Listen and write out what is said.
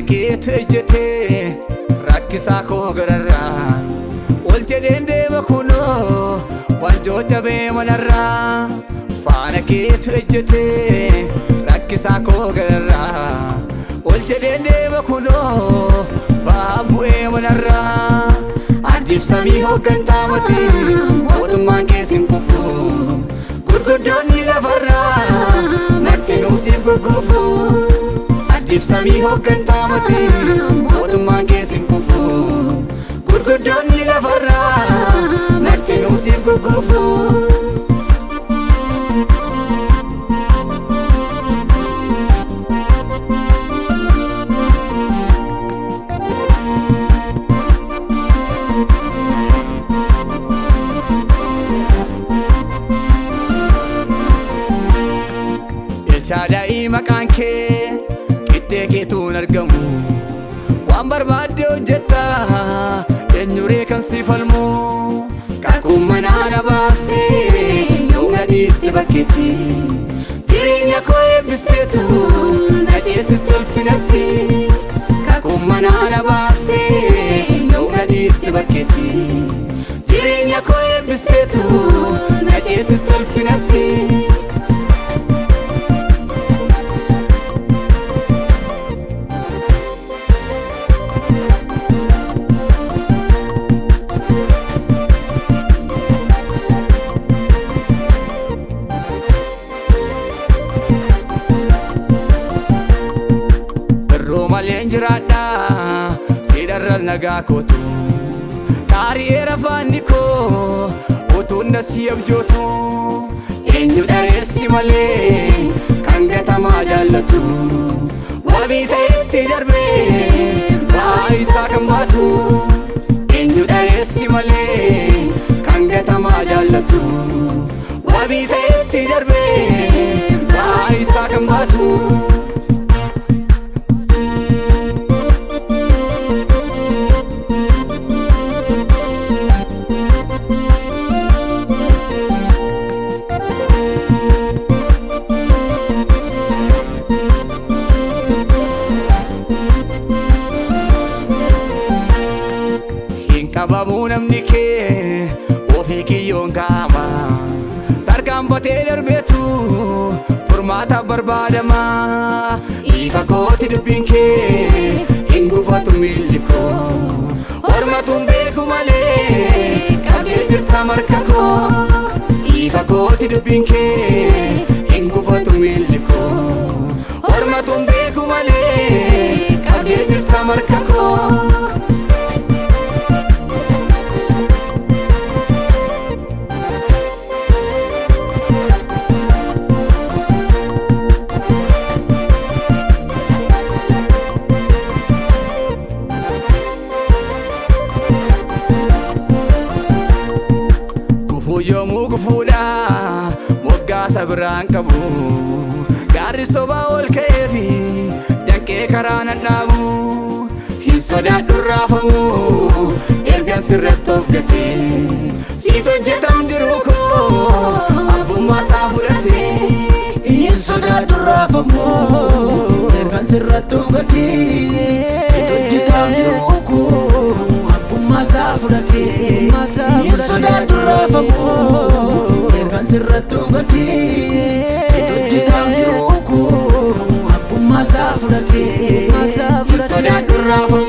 keetu ejjete rakkisaa koo gararraa ol jedheen deema kunoo wanjoo jabee manarraa faana keetu ejjete rakkisaa koo gararraa ol jedheen deema kunoo ba'aan bu'ee manarraa addiif samii hooggantaa mati mootummaan keessin kufu gurguddoonni lafarraa martinuu siif gugguufu addiif samii hooggantaa mati mootummaan keessin kufu gurguddoonni lafarraa martinuu siif gugguufu Shaadaa'i maqaan kee qixxee keetuun argamu waan barbaadde hojjetta eenyuree kan si falmu kakuun manaa na baaste yoo na dhiiste bakkeetti jireenya koo eebbisteetu na ceesiste ulfinatti kakuun manaa na baaste yoo na dhiiste bakkeetti jireenya koo eebbisteetu na ceesiste ulfinatti Jiraadha siidharral nagaa kootu dhaari'eera faanni koo utuun na si abjootu eenyu dhareessi malee kan gatamaa jaallatu wabii ta'etti darbee ba'aa isaa kan baatu eenyu dhareessi malee kan gatamaa jaallatu wabii ta'etti darbee ba'aa isaa kan baatu Kabamuu namni kee ofii kiyyoon kaama tarkaanfatee darbeetu furmaata barbaadama ifa kooti dubbiin kee hin gufatu miilli koo hormatuun beeku malee qabdee jirta marka koo ifa kooti dubbiin kee hin gufatu miilli koo hormatuun beeku malee qabdee jirta marka koo yoomuu gufuudha moggaasa biraan qabu gaarri sobaa ol ka'eefi danqee karaa nan dhaabu hin sodaadhu raafamu ergan sirratti of gatee siit hojjetam jiruu koo abbummaa isaa fudhatee hin sodaadhu raafamu ergan sirratti of gatee siit hojjetam jiruu koo abbummaa isaa fudhatee hin sodaadhu raafamu ergan sirratti of gatee siit hojjetam jiruu koo abbummaa isaa fudhatee hin sodaadhu raafamu